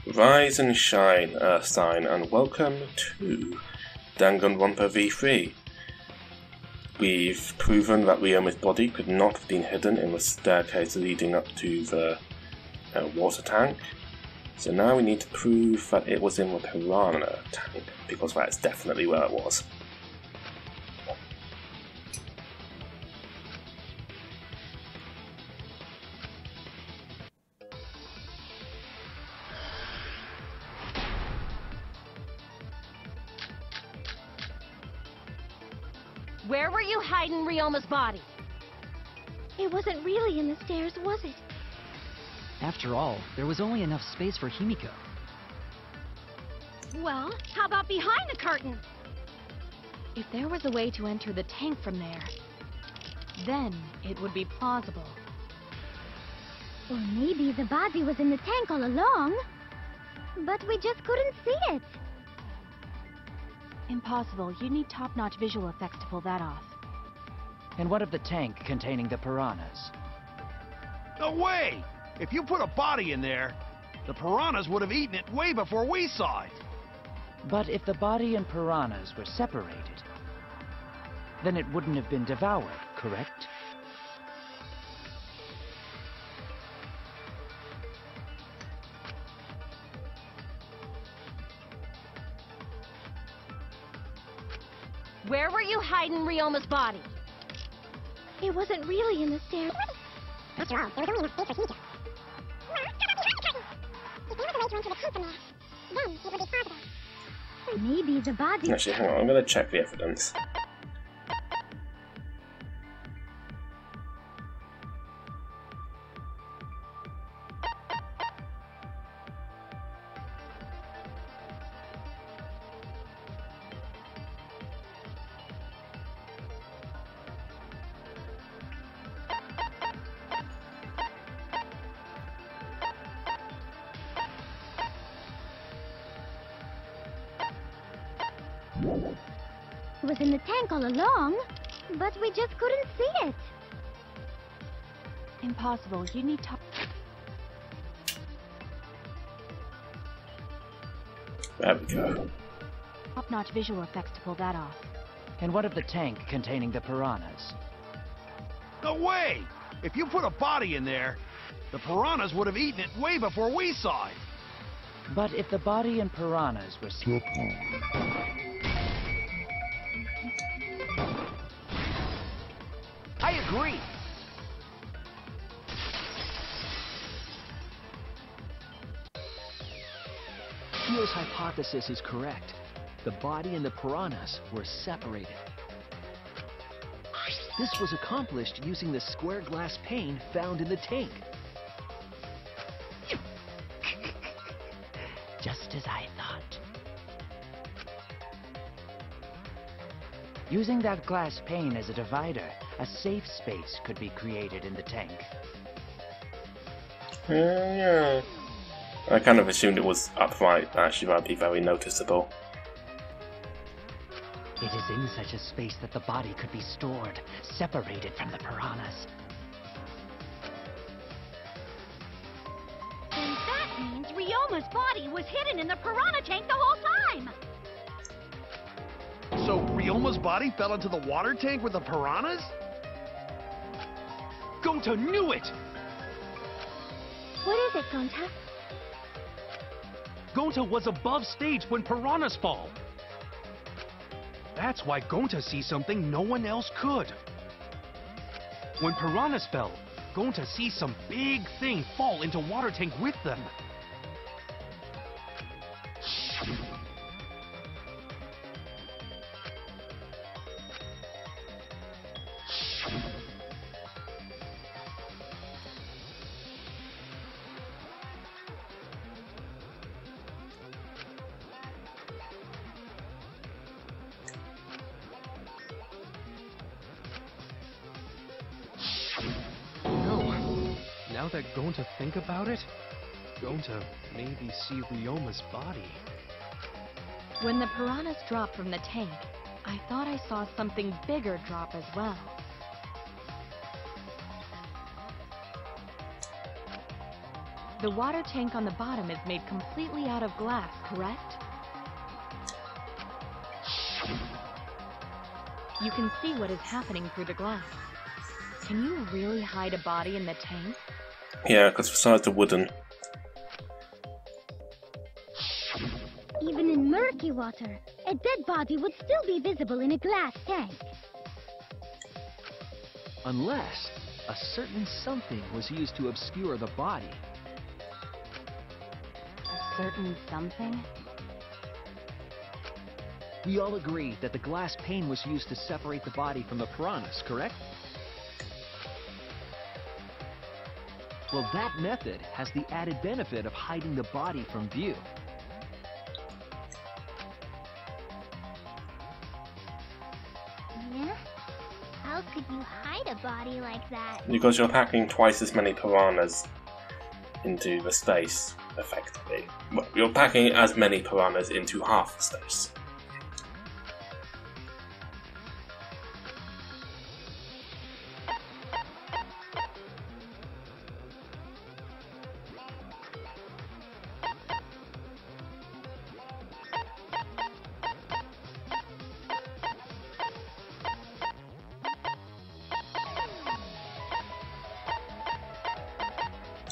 Rise and shine, Earthstein, and welcome to Danganronpa V3. We've proven that Ryoma's body could not have been hidden in the staircase leading up to the water tank. So now we need to prove that it was in the piranha tank, because that's definitely where it was. Where were you hiding Ryoma's body? It wasn't really in the stairs, was it? After all, there was only enough space for Himiko. Well, how about behind the curtain? If there was a way to enter the tank from there, then it would be plausible. Or maybe the body was in the tank all along, but we just couldn't see it. Impossible. You need top-notch visual effects to pull that off. And what of the tank containing the piranhas? No way! If you put a body in there, the piranhas would have eaten it way before we saw it. But if the body and piranhas were separated, then it wouldn't have been devoured, correct? Where were you hiding Ryoma's body? It wasn't really in the stairs. After all, there was only enough space for Himiko. Well, how about behind the curtain? If there was a way to enter the tank from there, then it would be plausible. Maybe the body... Actually, hang on, I'm going to check the evidence. It was in the tank all along, but we just couldn't see it. Impossible. You need There we go. top-notch visual effects to pull that off. And what of the tank containing the piranhas? No way! If you put a body in there, the piranhas would have eaten it way before we saw it. But if the body and piranhas were separated... I agree. Kyo's hypothesis is correct. The body and the piranhas were separated. This was accomplished using the square glass pane found in the tank. Just as I thought. Using that glass pane as a divider, a safe space could be created in the tank. Yeah. I kind of assumed it was upright, actually that'd be very noticeable. It is in such a space that the body could be stored, separated from the piranhas. And that means Ryoma's body was hidden in the piranha tank the whole time! So Ryoma's body fell into the water tank with the piranhas? Gonta knew it! What is it, Gonta? Gonta was above stage when piranhas fall. That's why Gonta sees something no one else could. When piranhas fell, Gonta sees some big thing fall into water tank with them. Now that Gonta think about it, Gonta maybe see Ryoma's body. When the piranhas dropped from the tank, I thought I saw something bigger drop as well. The water tank on the bottom is made completely out of glass, correct? You can see what is happening through the glass. Can you really hide a body in the tank? Yeah, because besides the wooden. Even in murky water, a dead body would still be visible in a glass tank. Unless a certain something was used to obscure the body. A certain something? We all agree that the glass pane was used to separate the body from the piranhas, correct? Well, that method has the added benefit of hiding the body from view. Yeah? How could you hide a body like that? Because you're packing twice as many piranhas into the space, effectively. Well, you're packing as many piranhas into half the space.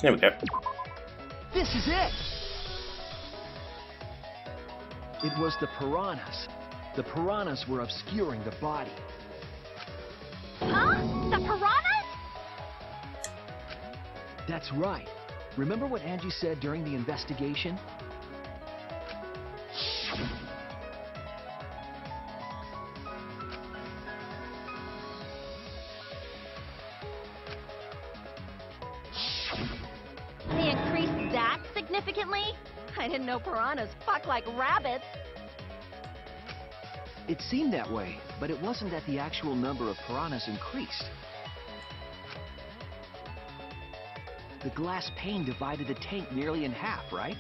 There we go. This is it! It was the piranhas. The piranhas were obscuring the body. Huh? The piranhas? That's right. Remember what Angie said during the investigation? They increased that significantly? I didn't know piranhas fuck like rabbits. It seemed that way, but it wasn't that the actual number of piranhas increased. The glass pane divided the tank nearly in half, right?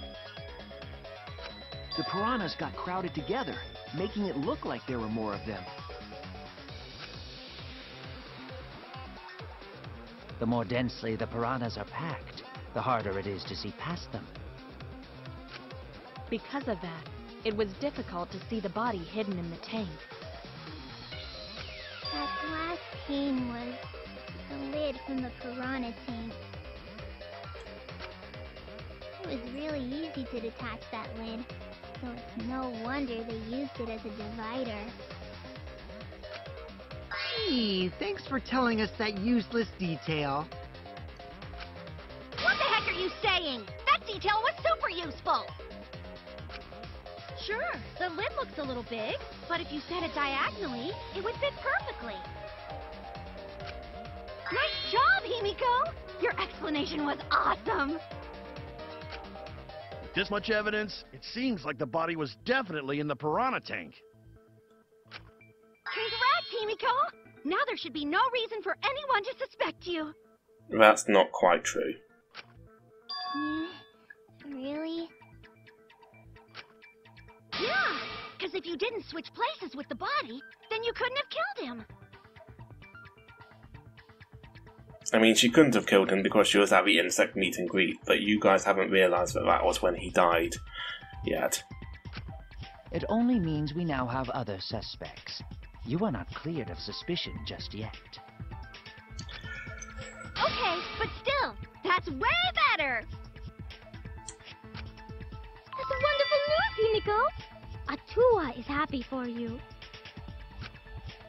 The piranhas got crowded together, making it look like there were more of them. The more densely the piranhas are packed, the harder it is to see past them. Because of that, it was difficult to see the body hidden in the tank. That glass pane was the lid from the piranha tank. It was really easy to detach that lid, so it's no wonder they used it as a divider. Gee, thanks for telling us that useless detail. What the heck are you saying? That detail was super useful! Sure, the lid looks a little big, but if you set it diagonally, it would fit perfectly. Nice job, Himiko! Your explanation was awesome! With this much evidence, it seems like the body was definitely in the piranha tank. Congrats, Himiko! Now there should be no reason for anyone to suspect you. That's not quite true. Really? Yeah, because if you didn't switch places with the body, then you couldn't have killed him. I mean, she couldn't have killed him because she was at the insect meet and greet, but you guys haven't realised that that was when he died yet. It only means we now have other suspects. You are not cleared of suspicion just yet. Okay, but still, that's way better! That's wonderful news, Himiko! Atua is happy for you.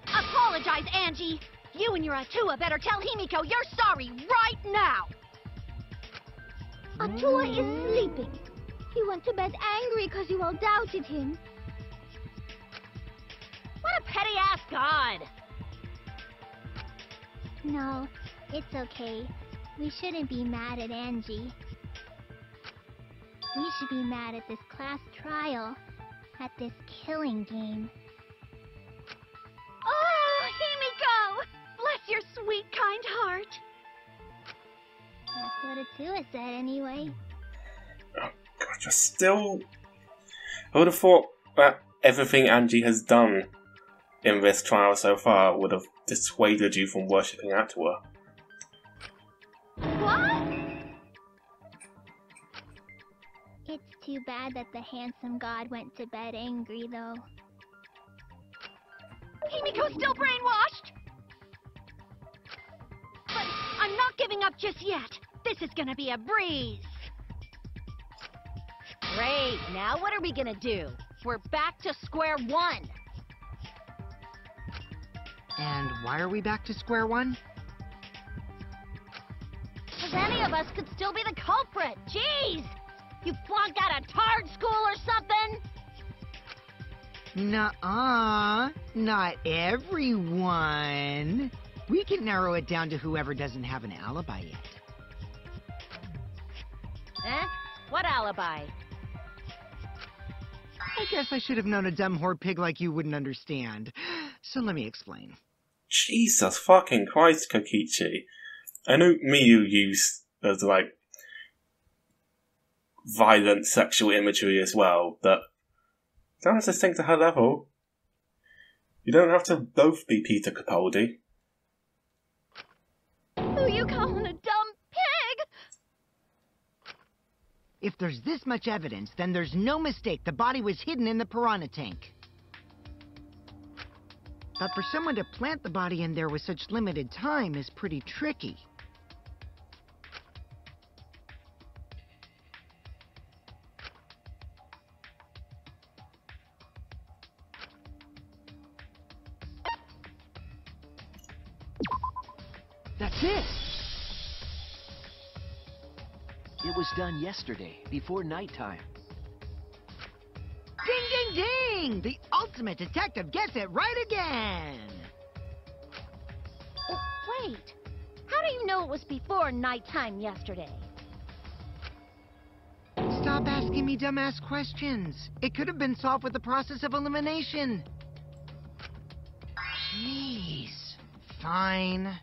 Apologize, Angie! You and your Atua better tell Himiko you're sorry right now! Atua is sleeping. He went to bed angry because you all doubted him. What a petty-ass god! No, it's okay. We shouldn't be mad at Angie. We should be mad at this class trial, at this killing game. Oh, Himiko! Bless your sweet, kind heart. That's what Atua said anyway. Oh, God, you're still... I would have thought that everything Angie has done in this trial so far would have dissuaded you from worshipping Atua. What? It's too bad that the handsome god went to bed angry, though. Himiko's still brainwashed! But I'm not giving up just yet. This is gonna be a breeze. Great, now what are we gonna do? We're back to square one. And why are we back to square one? Because any of us could still be the culprit. Jeez! You flunked out of Tard School or something? Nuh-uh. Not everyone. We can narrow it down to whoever doesn't have an alibi yet. Eh? What alibi? I guess I should have known a dumb whore pig like you wouldn't understand. So let me explain. Jesus fucking Christ, Kokichi. I know Miyu used as, like, violent sexual imagery as well, but you don't have to think to her level. You don't have to both be Peter Capaldi. Who you calling a dumb pig? If there's this much evidence, then there's no mistake the body was hidden in the piranha tank. But for someone to plant the body in there with such limited time is pretty tricky. That's it! It was done yesterday, before nighttime. Ding, ding, ding! The ultimate detective gets it right again! Oh, wait. How do you know it was before nighttime yesterday? Stop asking me dumbass questions. It could have been solved with the process of elimination. Jeez. Fine.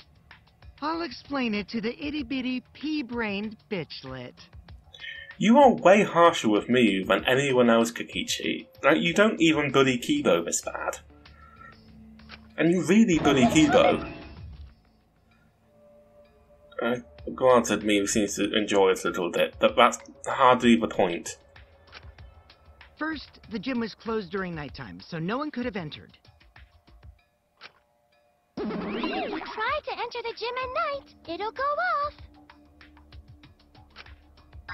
I'll explain it to the itty-bitty pea-brained bitchlet. You are way harsher with me than anyone else, Kokichi. Like, you don't even bully Kibo this bad. And you really bully Kibo. Granted, Miyu seems to enjoy it a little bit, but that's hardly the point. First, the gym was closed during nighttime, so no one could have entered. Try to enter the gym at night. It'll go off.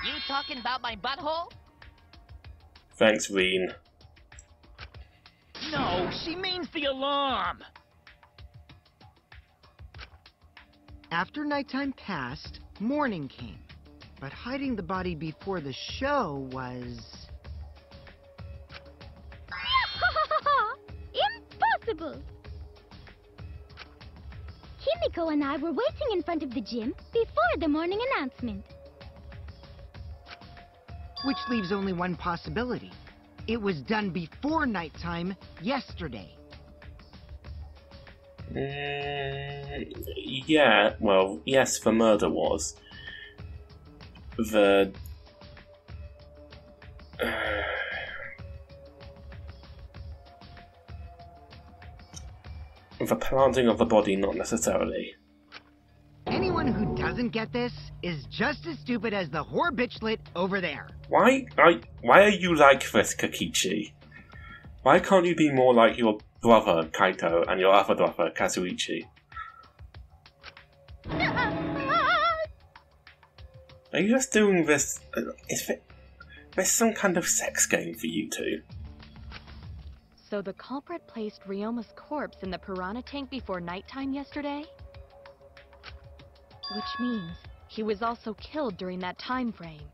You talking about my butthole? Thanks, Reen. No, she means the alarm! After nighttime passed, morning came. But hiding the body before the show was... Impossible! Himiko and I were waiting in front of the gym before the morning announcement. Which leaves only one possibility. It was done before nighttime yesterday. Yeah, well, yes, the murder was. The planting of the body, not necessarily. Anyone who doesn't get this is just as stupid as the whore bitchlet over there. Why are you like this, Kokichi? Why can't you be more like your brother, Kaito, and your other brother, Kazuichi? Are you just doing this? Is there's some kind of sex game for you two? So the culprit placed Ryoma's corpse in the piranha tank before nighttime yesterday? Which means he was also killed during that time frame.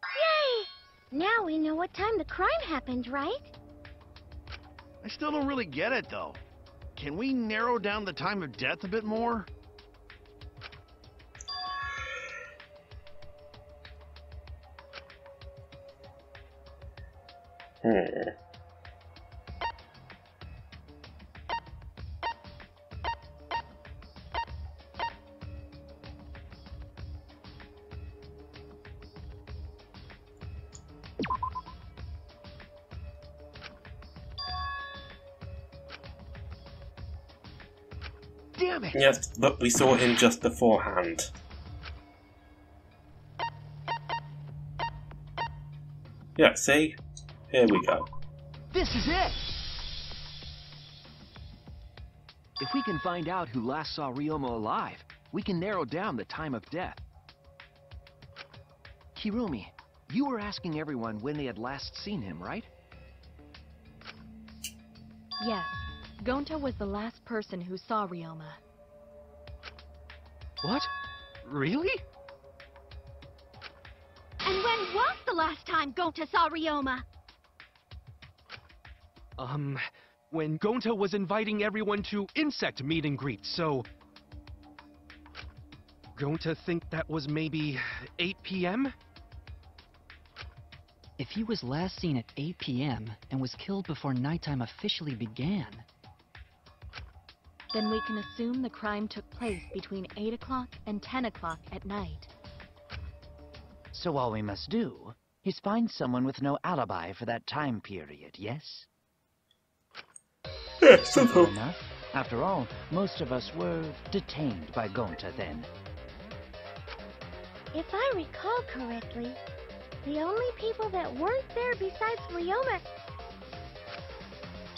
Yay! Now we know what time the crime happened, right? I still don't really get it, though. Can we narrow down the time of death a bit more? Damn it! Yes, but we saw him just beforehand. Yeah, see? Here we go. This is it! If we can find out who last saw Ryoma alive, we can narrow down the time of death. Kirumi, you were asking everyone when they had last seen him, right? Yes, Gonta was the last person who saw Ryoma. What? Really? And when was the last time Gonta saw Ryoma? When Gonta was inviting everyone to insect meet and greet, so... Gonta think that was maybe 8 p.m.? If he was last seen at 8 p.m. and was killed before nighttime officially began... Then we can assume the crime took place between 8 o'clock and 10 o'clock at night. So all we must do is find someone with no alibi for that time period, yes? Simple enough. After all, most of us were detained by Gonta then. If I recall correctly, the only people that weren't there besides Ryoma...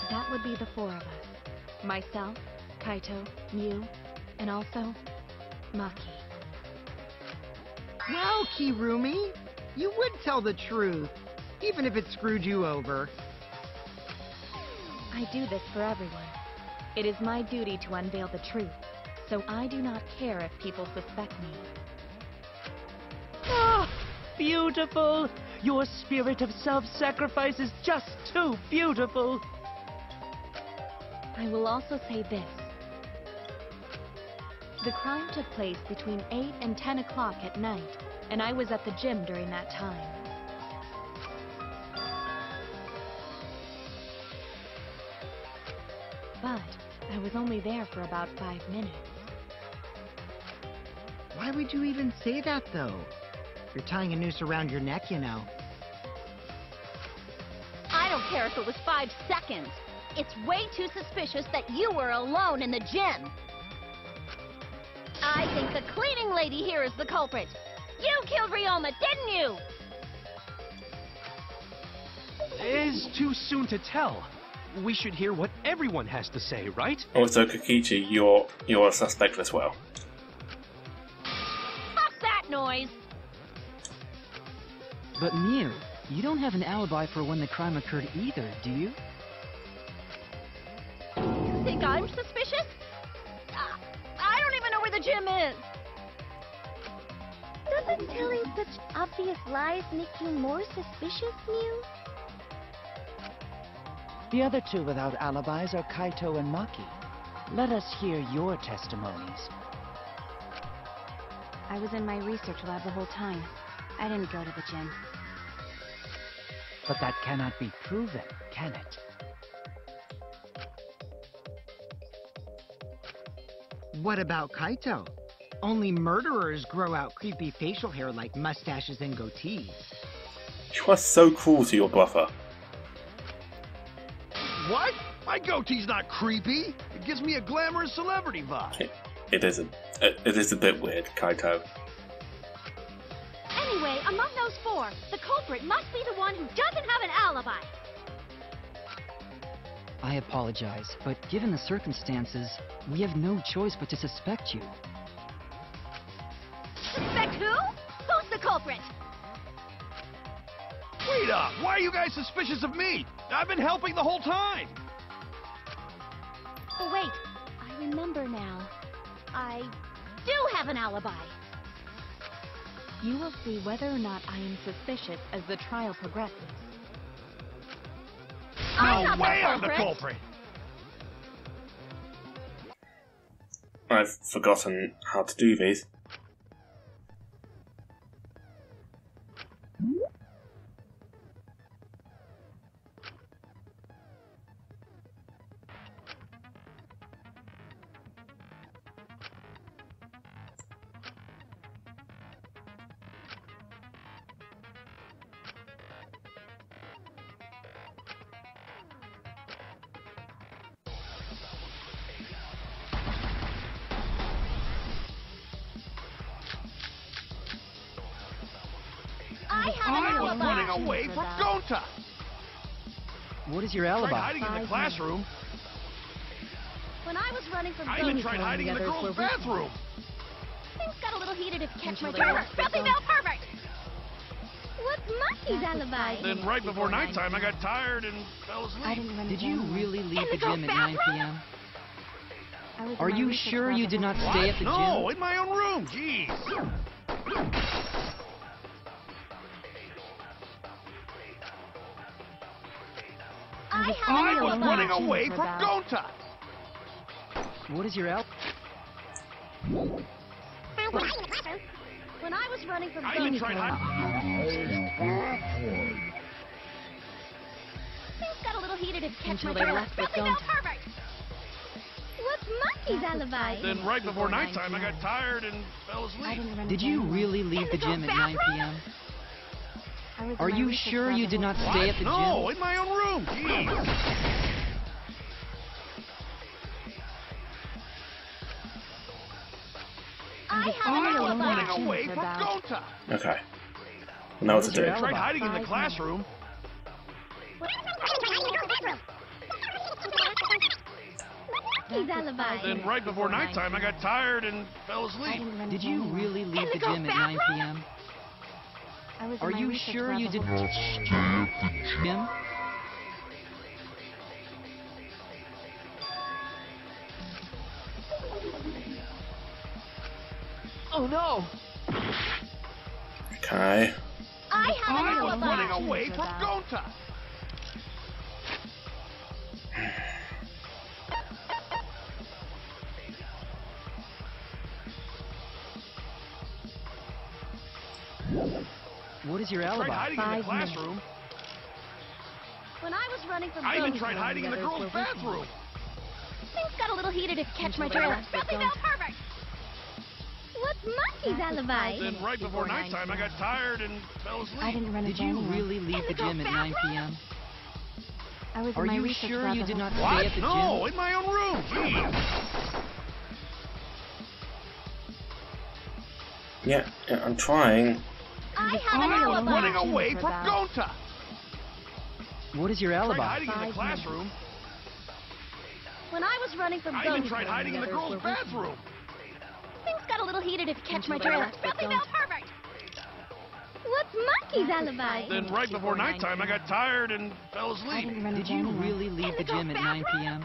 That would be the four of us. Myself, Kaito, Mew, and also Maki. Well, Kirumi, you would tell the truth, even if it screwed you over. I do this for everyone. It is my duty to unveil the truth, so I do not care if people suspect me. Ah, beautiful! Your spirit of self-sacrifice is just too beautiful! I will also say this. The crime took place between 8 and 10 o'clock at night, and I was at the gym during that time. But I was only there for about 5 minutes. Why would you even say that, though? You're tying a noose around your neck, you know. I don't care if it was 5 seconds. It's way too suspicious that you were alone in the gym. I think the cleaning lady here is the culprit. You killed Ryoma, didn't you? It's too soon to tell. We should hear what everyone has to say, right? Also, Kokichi, you're a suspect as well. Stop that noise! But Mew, you don't have an alibi for when the crime occurred either, do you? You think I'm suspicious? I don't even know where the gym is. Doesn't telling such obvious lies make you more suspicious, Mew? The other two without alibis are Kaito and Maki. Let us hear your testimonies. I was in my research lab the whole time. I didn't go to the gym. But that cannot be proven, can it? What about Kaito? Only murderers grow out creepy facial hair like mustaches and goatees. You are so cruel to your brother. What? My goatee's not creepy. It gives me a glamorous celebrity vibe. It is a bit weird, Kaito. Anyway, among those four, the culprit must be the one who doesn't have an alibi. I apologize, but given the circumstances, we have no choice but to suspect you. Suspect who? Who's the culprit? Wait up! Why are you guys suspicious of me? I've been helping the whole time! Oh, wait. I remember now. I do have an alibi. You will see whether or not I am suspicious as the trial progresses. No way I'm the culprit! I've forgotten how to do these. I was running away from Gonta! What is your Tried alibi? hiding in the classroom. When I was running from I even tried hiding in the girls' bathroom. Things got a little heated if you catch my drift. Nothing now, perfect! What's Monkey's alibi? Then right before nighttime, I got tired and fell asleep. Did you really leave the gym at 9 p.m.? Are in my you research sure you did not stay at the gym? No, in my own room. Jeez. I was running away from Gonta. What is your alibi? When I was running from I even tried hiding. Things got a little heated if you catch my Until they drift. left with Nothing now, Gonta. perfect! What's Monkey's alibi? Then right before nighttime, I got tired and fell asleep. Did you really leave the gym at 9 p.m.? Are you sure you did not stay at the gym? No, in my own room. Jeez. I was running away from Gonta. Okay. Now what to do? I tried hiding in the classroom. Monkey's alibi. Then right before nighttime, I got tired and fell asleep. Did you really leave the gym at 9 p.m.? Are you sure you did not stay at the gym? Oh no! Okay. I was running away from Gonta. What is your I tried alibi? hiding in the classroom. When I was running from I even Gonta, tried hiding in the girls' bathroom. things got a little heated if you catch my drift. Nothing now, perfect! What's Monkey's alibi? Then right before nighttime, I got tired and fell asleep. Did you really leave the gym at 9 p.m.? Are you sure you did not stay at the gym? No, in my own room. Jeez. Yeah, I'm trying. I was running away from Gonta. What is your Tried alibi? hiding in the classroom. When I was running from I Gonta, even tried hiding in the girls' bathroom. things got a little heated if you catch my drift. Nothing now, perfect! What's Monkey's alibi? Then right before nighttime, I got tired and fell asleep. Did you really leave the gym at 9 p.m.?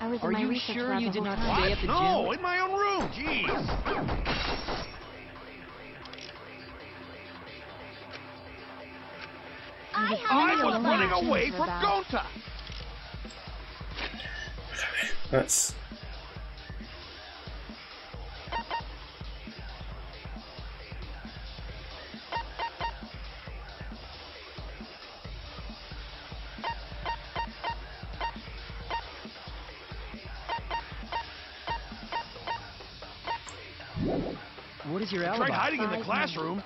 Are you sure you did not stay at the gym? No, in my own room. Jeez. I was running away from Gonta. Okay, let's. What is your Tried alibi? hiding in the classroom.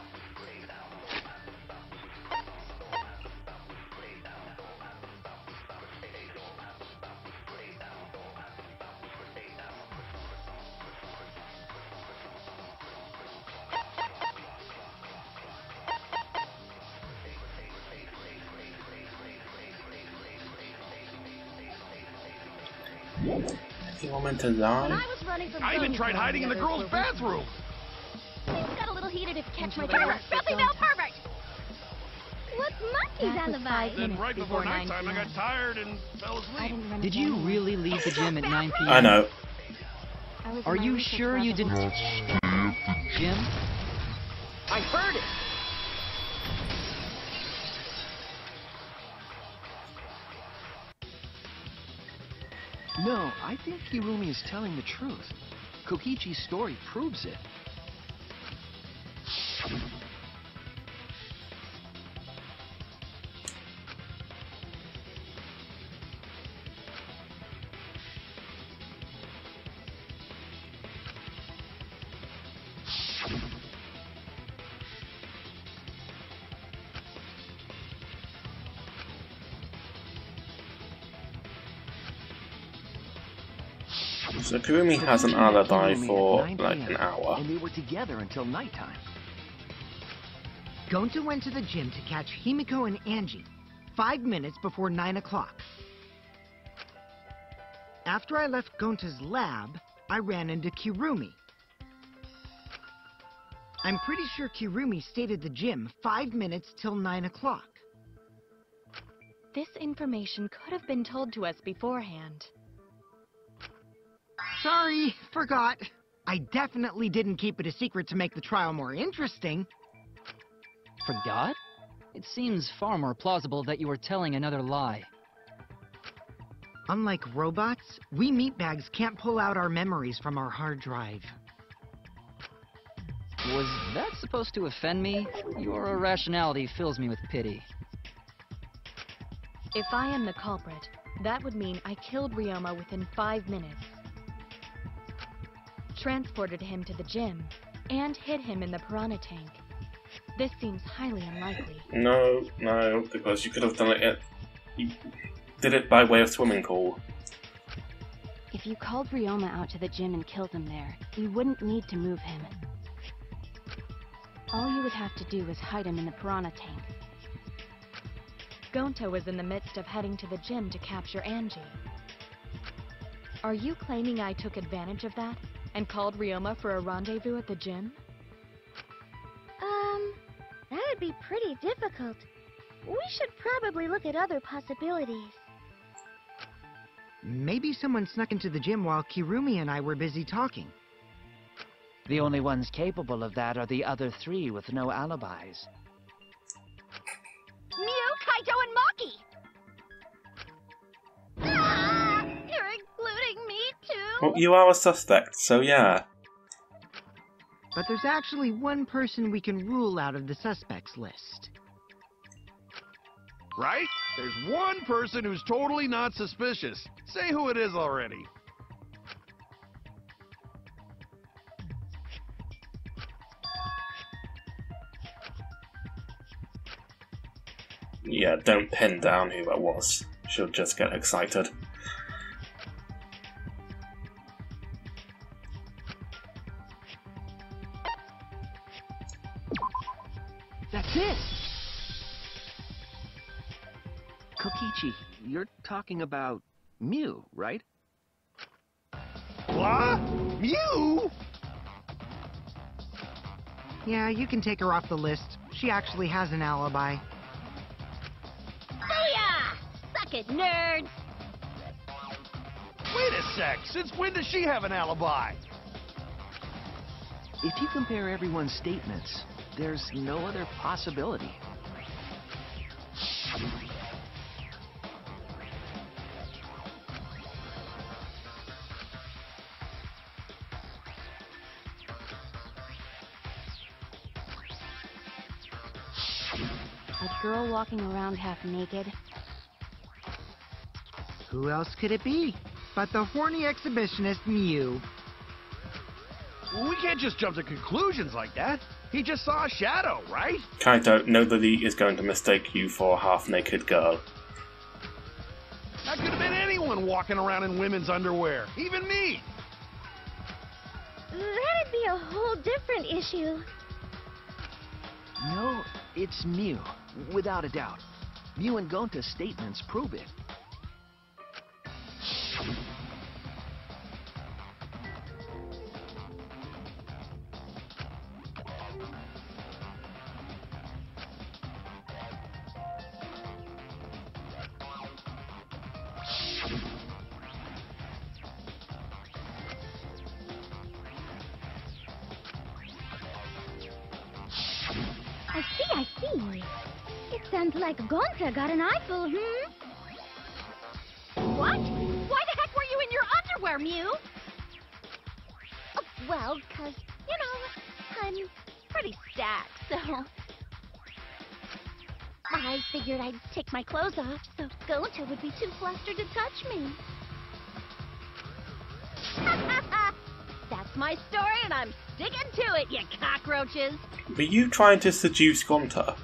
You want me to When I die? was running from I even Gonta, tried hiding in the girls' bathroom. things got a little heated if you catch my drift. Nothing now, perfect! What's Monkey's alibi? Then right before nighttime, I got tired and fell asleep. Did you really leave the gym at 9 p.m.? I know. Are you sure you did not stay at the gym? I heard it! No, I think Hirumi is telling the truth. Kokichi's story proves it. So Kurumi has an alibi Hirumi at for 9 like p.m., an hour. and they were together until nighttime. Gonta went to the gym to catch Himiko and Angie 5 minutes before 9 o'clock. After I left Gonta's lab, I ran into Kirumi. I'm pretty sure Kirumi stayed at the gym 5 minutes till 9 o'clock. This information could have been told to us beforehand. Sorry, forgot. I definitely didn't keep it a secret to make the trial more interesting. Forgot? It seems far more plausible that you were telling another lie. Unlike robots, we meatbags can't pull out our memories from our hard drive. Was that supposed to offend me? Your irrationality fills me with pity. If I am the culprit, that would mean I killed Ryoma within 5 minutes, transported him to the gym, and hid him in the piranha tank. This seems highly unlikely. No, because you could have done it. You did it by way of swimming pool. If you called Ryoma out to the gym and killed him there, you wouldn't need to move him. All you would have to do is hide him in the piranha tank. Gonta was in the midst of heading to the gym to capture Angie. Are you claiming I took advantage of that and called Ryoma for a rendezvous at the gym? That would be pretty difficult. We should probably look at other possibilities. Maybe someone snuck into the gym while Kirumi and I were busy talking. The only ones capable of that are the other three with no alibis. Mew, Kaito, and Maki! Ah, you're including me too? Well, you are a suspect, so yeah. But there's actually one person we can rule out of the suspects list. Right? There's one person who's totally not suspicious. Say who it is already. Yeah, don't pin down who that was. She'll just get excited. That's it! Kokichi, you're talking about Mew, right? What? Mew? Yeah, you can take her off the list. She actually has an alibi. Booyah! Suck it, nerds! Wait a sec, since when does she have an alibi? If you compare everyone's statements, there's no other possibility. A girl walking around half naked. Who else could it be but the horny exhibitionist Mew? We can't just jump to conclusions like that. He just saw a shadow, right? Kaito, nobody is going to mistake you for a half-naked girl. That could have been anyone walking around in women's underwear. Even me. That'd be a whole different issue. No, it's Mew, without a doubt. Mew and Gonta's statements prove it. I see. It sounds like Gonta got an eyeful, What? Why the heck were you in your underwear, Mew? Oh, well, 'cause, you know, I'm pretty stacked, so... I figured I'd take my clothes off so Gonta would be too flustered to touch me. That's my story, and I'm sticking to it, you cockroaches! Were you trying to seduce Gonta?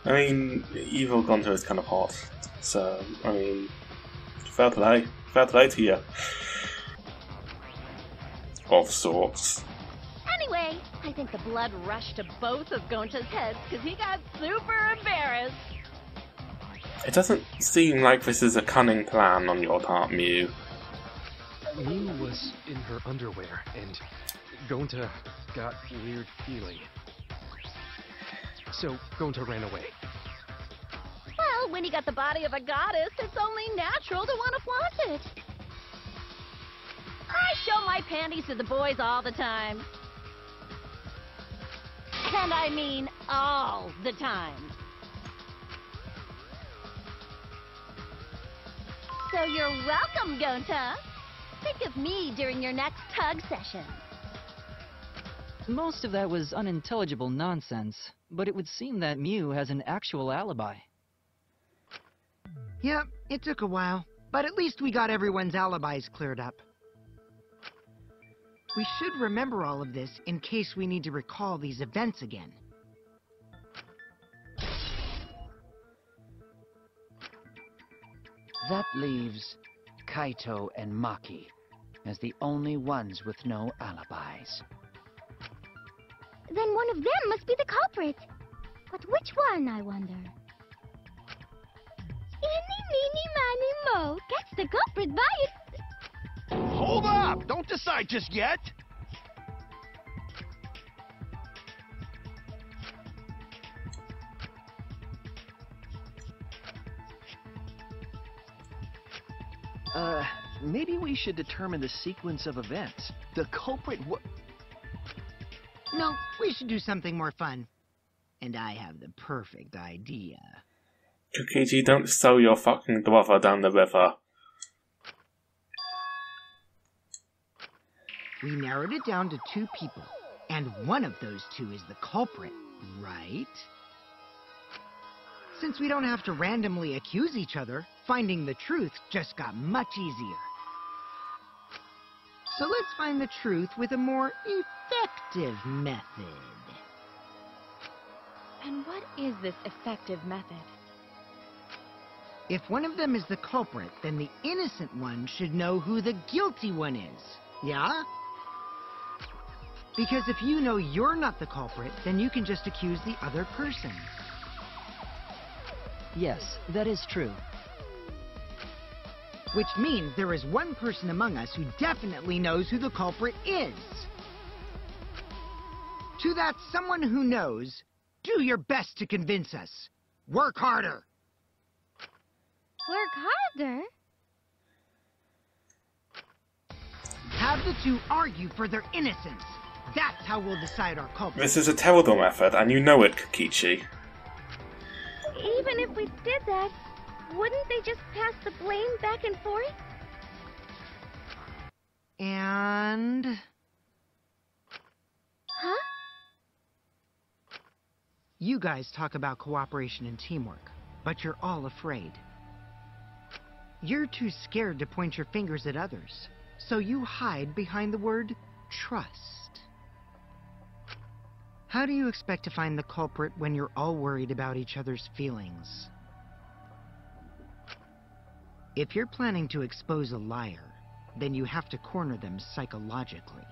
I mean, evil Gonta is kind of hot, so, I mean, fair play to you. Of sorts. Anyway, I think the blood rushed to both of Gonta's heads because he got super embarrassed. It doesn't seem like this is a cunning plan on your part, Mew. Mew was in her underwear, and Gonta got weird feeling. So Gonta ran away. Well, when you got the body of a goddess, it's only natural to want to flaunt it. I show my panties to the boys all the time. And I mean all the time. So you're welcome, Gonta. Think of me during your next tug session. Most of that was unintelligible nonsense, but it would seem that Mew has an actual alibi. Yep, it took a while, but at least we got everyone's alibis cleared up. We should remember all of this in case we need to recall these events again. That leaves Kaito and Maki as the only ones with no alibis. Then one of them must be the culprit. But which one, I wonder? Eeny, meeny, miny, mo. Catch the culprit by it. Hold up! Don't decide just yet! Maybe we should determine the sequence of events. The culprit No, we should do something more fun. And I have the perfect idea. Kokichi, don't throw your fucking brother down the river. We narrowed it down to 2 people, and one of those 2 is the culprit, right? Since we don't have to randomly accuse each other, finding the truth just got much easier. So let's find the truth with a more effective method. And what is this effective method? If one of them is the culprit, then the innocent one should know who the guilty one is. Yeah? Because if you know you're not the culprit, then you can just accuse the other person. Yes, that is true. Which means there is one person among us who definitely knows who the culprit is. To that someone who knows, do your best to convince us. Work harder. Work harder? Have the 2 argue for their innocence. That's how we'll decide our culprit. This is a terrible method, and you know it, Kokichi. Even if we did that, wouldn't they just pass the blame back and forth? And... Huh? You guys talk about cooperation and teamwork, but you're all afraid. You're too scared to point your fingers at others, so you hide behind the word trust. How do you expect to find the culprit when you're all worried about each other's feelings? If you're planning to expose a liar, then you have to corner them psychologically.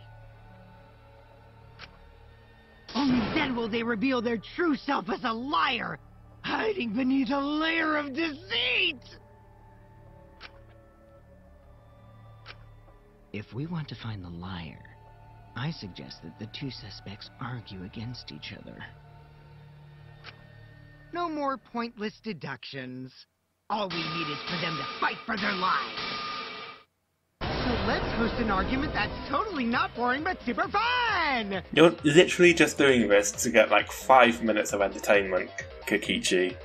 Only then will they reveal their true self as a liar, hiding beneath a layer of deceit! If we want to find the liar, I suggest that the 2 suspects argue against each other. No more pointless deductions. All we need is for them to fight for their lives. So let's host an argument that's totally not boring but super fun! You're literally just doing this to get like 5 minutes of entertainment, Kokichi.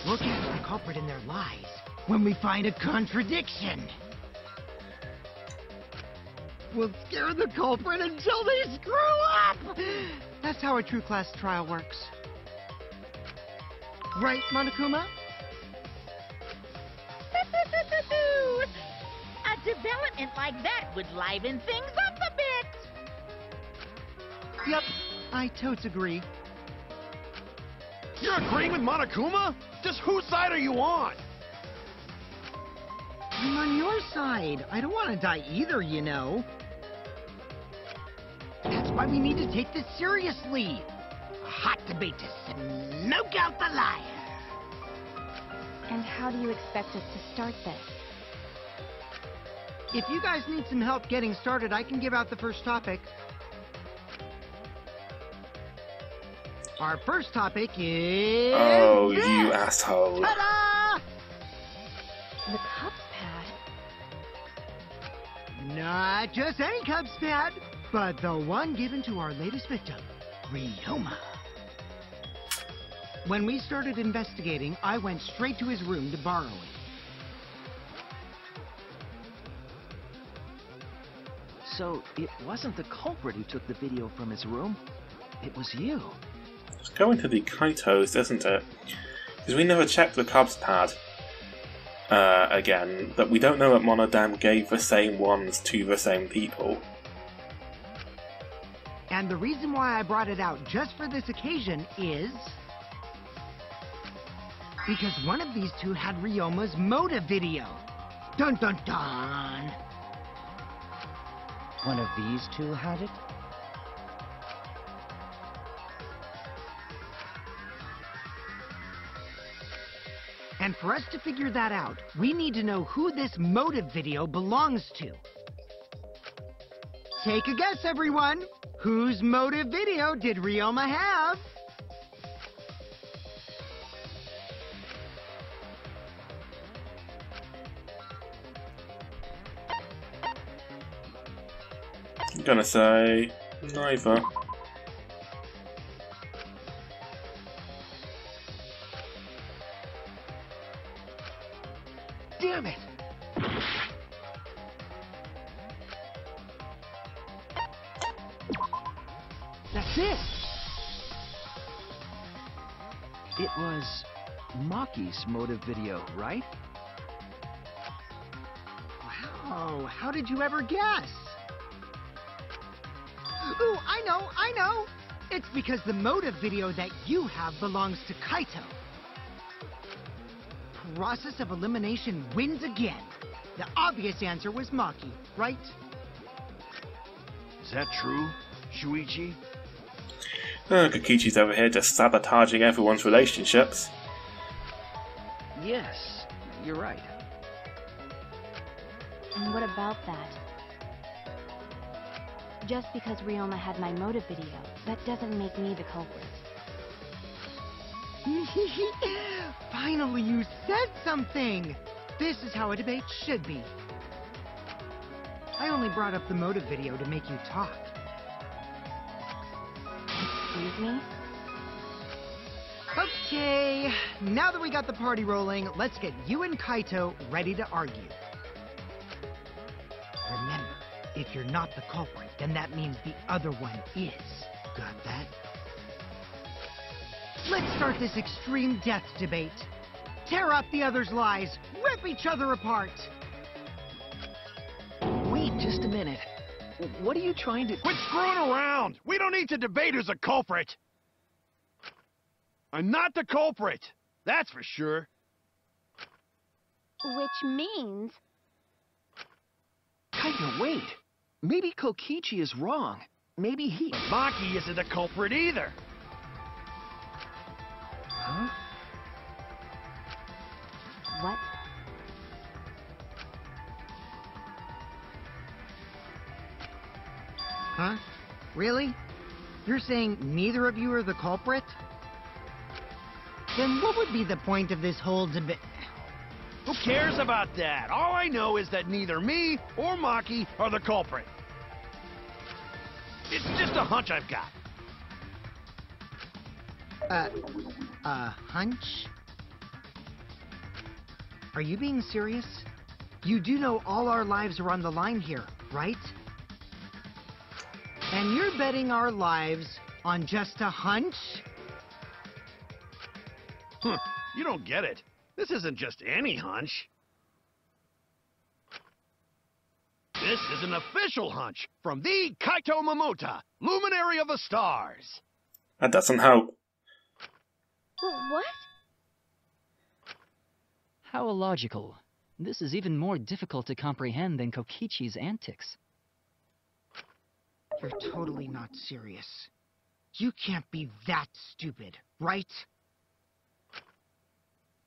We'll catch the culprit in their lies when we find a contradiction. We'll scare the culprit until they screw up! That's how a true class trial works. Right, Monokuma? A development like that would liven things up a bit. Yep, I totes agree. You're agreeing with Monokuma? Just whose side are you on? I'm on your side. I don't want to die either, you know. That's why we need to take this seriously. A hot debate to smoke out the liar. And how do you expect us to start this? If you guys need some help getting started, I can give out the first topic. Our first topic is... Oh, you asshole. Ta-da! The Cubs pad? Not just any Cubs pad, but the one given to our latest victim, Ryoma. When we started investigating, I went straight to his room to borrow it. So, it wasn't the culprit who took the video from his room. It was you. It's going to be Kaito's, isn't it? Because we never checked the Cubs pad again, but we don't know that Monodam gave the same ones to the same people. And the reason why I brought it out just for this occasion is... because one of these two had Ryoma's motive video. Dun dun dun! One of these two had it? And for us to figure that out, we need to know who this motive video belongs to. Take a guess, everyone! Whose motive video did Ryoma have? I'm gonna say neither. Damn it! That's it! It was Maki's motive video, right? Wow, how did you ever guess? Ooh, I know! It's because the motive video that you have belongs to Kaito. Process of elimination wins again. The obvious answer was Maki, right? Is that true, Shuichi? Kokichi's over here just sabotaging everyone's relationships. Yes, you're right. And what about that? Just because Ryoma had my motive video, that doesn't make me the culprit. Finally, you said something! This is how a debate should be. I only brought up the motive video to make you talk. Excuse me? Okay, now that we got the party rolling, let's get you and Kaito ready to argue. Remember, if you're not the culprit, then that means the other one is. Got that? Let's start this extreme death debate. Tear up the other's lies. Rip each other apart. Wait just a minute. What are you trying to... Quit screwing around! We don't need to debate who's a culprit! I'm not the culprit! That's for sure. Which means... Kaito, wait. Maybe Kokichi is wrong. Maybe he... But Maki isn't the culprit either. Huh? What? Huh? Really? You're saying neither of you are the culprit? Then what would be the point of this whole debate? Who cares about that? All I know is that neither me or Maki are the culprit. It's just a hunch I've got. Hunch? Are you being serious? You do know all our lives are on the line here, right? And you're betting our lives on just a hunch? Huh, you don't get it. This isn't just any hunch. This is an official hunch from the Kaito Momota, Luminary of the Stars. That doesn't help. What? How illogical. This is even more difficult to comprehend than Kokichi's antics. You're totally not serious. You can't be that stupid, right?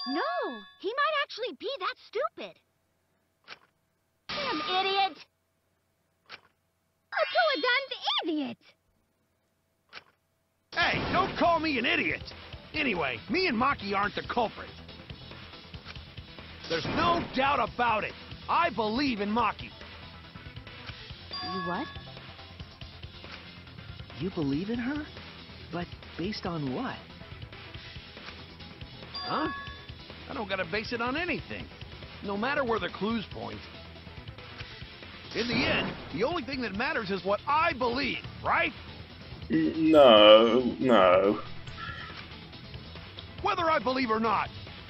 No, he might actually be that stupid. Damn idiot! A two-a-duns idiot! Hey, don't call me an idiot! Anyway, me and Maki aren't the culprit. There's no doubt about it. I believe in Maki. You what? You believe in her? But based on what? Huh? I don't gotta base it on anything. No matter where the clues point. In the end, the only thing that matters is what I believe, right? No. Whether I believe or not.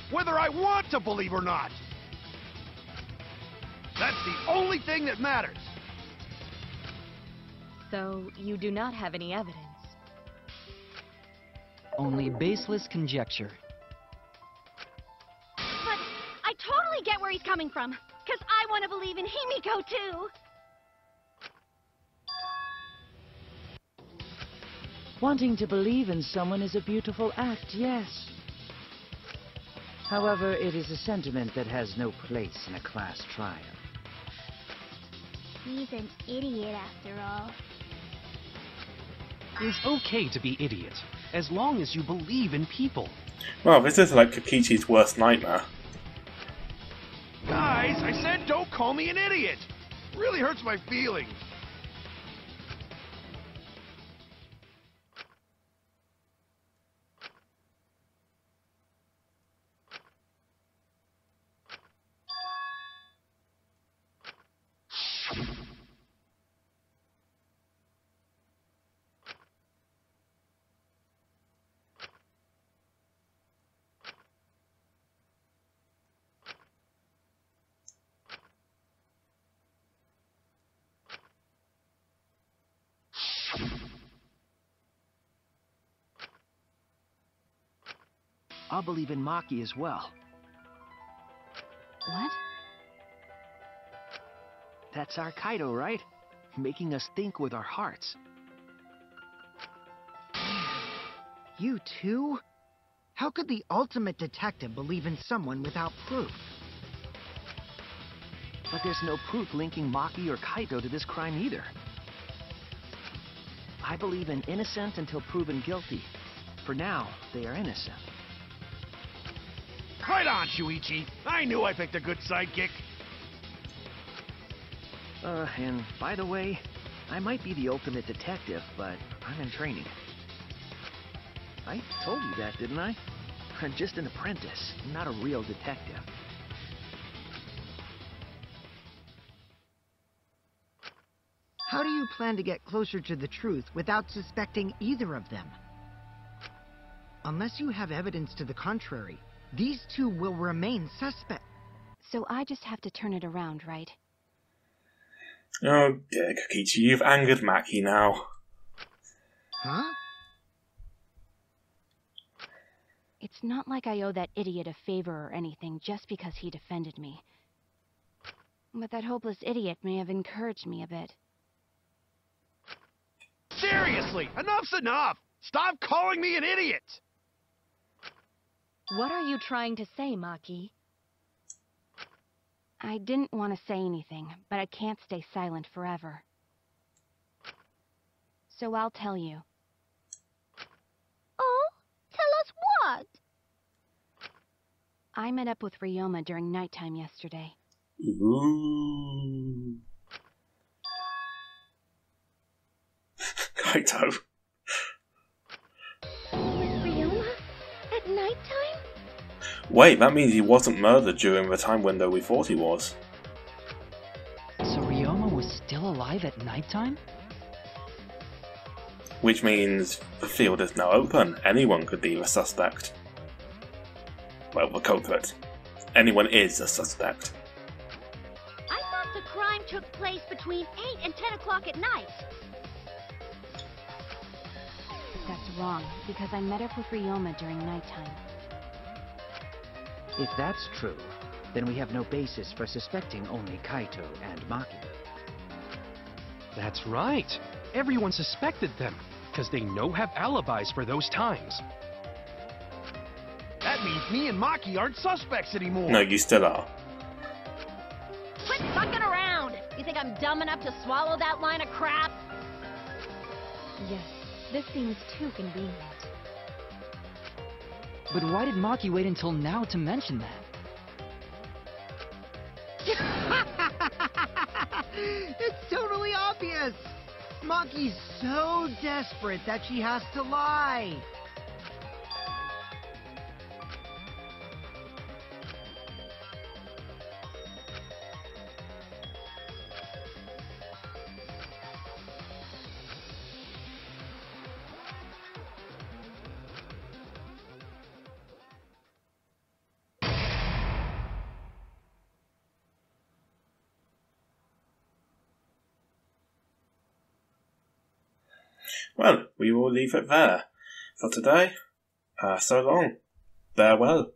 Whether I want to believe or not. That's the only thing that matters. So, you do not have any evidence? Only baseless conjecture. But I totally get where he's coming from. Because I want to believe in Himiko, too. Wanting to believe in someone is a beautiful act, yes. However, it is a sentiment that has no place in a class trial. He's an idiot after all. It's okay to be idiot, as long as you believe in people. Well, this is like Kokichi's worst nightmare. Guys, I said don't call me an idiot! Really hurts my feelings. I'll believe in Maki as well. What? That's our Kaido, right? Making us think with our hearts. You too? How could the ultimate detective believe in someone without proof? But there's no proof linking Maki or Kaido to this crime either. I believe in innocent until proven guilty. For now, they are innocent. Right on, Shuichi. I knew I picked a good sidekick. And by the way, I might be the ultimate detective, but I'm in training. I told you that, didn't I? I'm just an apprentice, not a real detective. How do you plan to get closer to the truth without suspecting either of them? Unless you have evidence to the contrary, these two will remain suspect. So I just have to turn it around, right? Oh dear, Kokichi, you've angered Maki now. Huh? It's not like I owe that idiot a favor or anything just because he defended me. But that hopeless idiot may have encouraged me a bit. Seriously, enough's enough! Stop calling me an idiot! What are you trying to say, Maki? I didn't want to say anything, but I can't stay silent forever. So I'll tell you. Oh? Tell us what? I met up with Ryoma during nighttime yesterday. Ooh. Kaito. With Ryoma? At nighttime? Wait, that means he wasn't murdered during the time window we thought he was. So Ryoma was still alive at nighttime? Which means the field is now open. Anyone could be the suspect. Well, the culprit. Anyone is a suspect. I thought the crime took place between 8 and 10 o'clock at night. That's wrong, because I met up with Ryoma during nighttime. If that's true, then we have no basis for suspecting only Kaito and Maki. That's right. Everyone suspected them, because they have alibis for those times. That means me and Maki aren't suspects anymore. No, you still are. Quit fucking around! You think I'm dumb enough to swallow that line of crap? Yes, this seems too convenient. But why did Maki wait until now to mention that? It's totally obvious! Maki's so desperate that she has to lie. Well, we will leave it there for today. So long. Farewell.